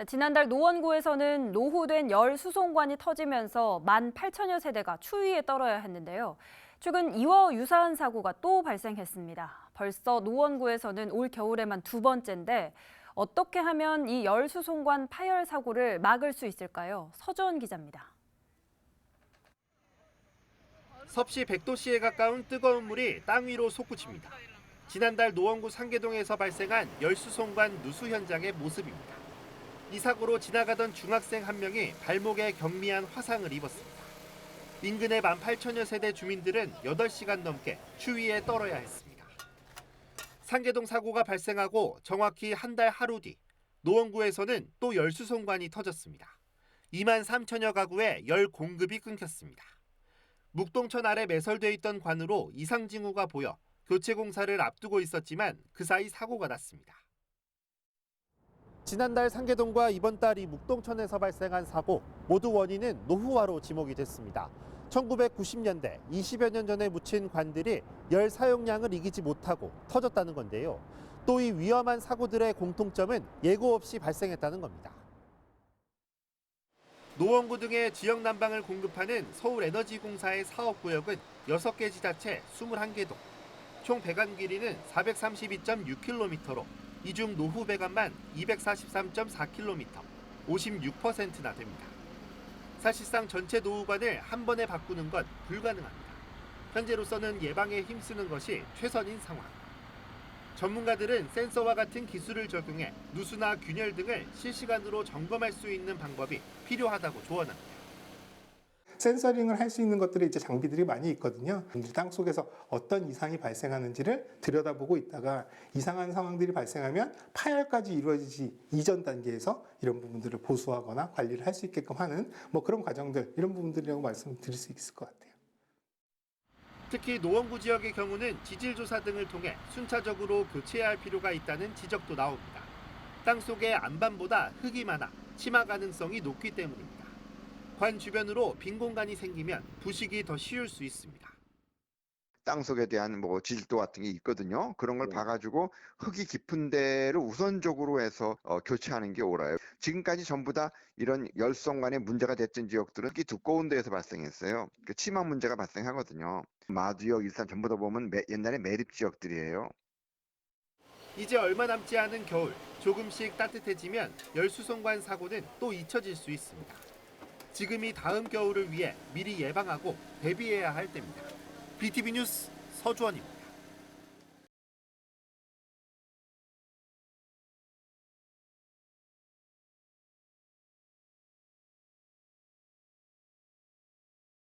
지난달 노원구에서는 노후된 열 수송관이 터지면서 18,000여 세대가 추위에 떨어야 했는데요. 최근 이와 유사한 사고가 또 발생했습니다. 벌써 노원구에서는 올 겨울에만 두 번째인데 어떻게 하면 이 열 수송관 파열 사고를 막을 수 있을까요? 서주원 기자입니다. 섭씨 100도씨에 가까운 뜨거운 물이 땅 위로 솟구칩니다. 지난달 노원구 상계동에서 발생한 열수송관 누수 현장의 모습입니다. 이 사고로 지나가던 중학생 한 명이 발목에 경미한 화상을 입었습니다. 인근의 18,000여 세대 주민들은 8시간 넘게 추위에 떨어야 했습니다. 상계동 사고가 발생하고 정확히 한 달 하루 뒤 노원구에서는 또 열수송관이 터졌습니다. 23,000여 가구에 열 공급이 끊겼습니다. 묵동천 아래 매설돼 있던 관으로 이상 징후가 보여 교체 공사를 앞두고 있었지만 그 사이 사고가 났습니다. 지난달 상계동과 이번 달 이 묵동천에서 발생한 사고 모두 원인은 노후화로 지목이 됐습니다. 1990년대 20여 년 전에 묻힌 관들이 열 사용량을 이기지 못하고 터졌다는 건데요. 또 이 위험한 사고들의 공통점은 예고 없이 발생했다는 겁니다. 노원구 등의 지역 난방을 공급하는 서울에너지공사의 사업구역은 6개 지자체 21개 동, 총 배관 길이는 432.6km로 이 중 노후 배관만 243.4km, 56%나 됩니다. 사실상 전체 노후관을 한 번에 바꾸는 건 불가능합니다. 현재로서는 예방에 힘쓰는 것이 최선인 상황. 전문가들은 센서와 같은 기술을 적용해 누수나 균열 등을 실시간으로 점검할 수 있는 방법이 필요하다고 조언합니다. 센서링을 할 수 있는 것들이 이제 장비들이 많이 있거든요. 땅 속에서 어떤 이상이 발생하는지를 들여다보고 있다가 이상한 상황들이 발생하면 파열까지 이루어지지 이전 단계에서 이런 부분들을 보수하거나 관리를 할 수 있게끔 하는 그런 과정들, 이런 부분들이라고 말씀드릴 수 있을 것 같아요. 특히 노원구 지역의 경우는 지질조사 등을 통해 순차적으로 교체해야 할 필요가 있다는 지적도 나옵니다. 땅 속에 안반보다 흙이 많아 침하 가능성이 높기 때문입니다. 관 주변으로 빈 공간이 생기면 부식이 더 쉬울 수 있습니다. 땅 속에 대한 지질도 같은 게 있거든요. 그런 걸 봐가지고 흙이 깊은 데를 우선적으로 해서 교체하는 게 옳아요. 지금까지 전부 다 이런 열수송관에 문제가 됐던 지역들은 흙이 두꺼운 데에서 발생했어요. 침하 문제가 발생하거든요. 마두역, 일산 전부 다 보면 옛날에 매립 지역들이에요. 이제 얼마 남지 않은 겨울, 조금씩 따뜻해지면 열수송관 사고는 또 잊혀질 수 있습니다. 지금이 다음 겨울을 위해 미리 예방하고 대비해야 할 때입니다. BTV 뉴스 서주원입니다.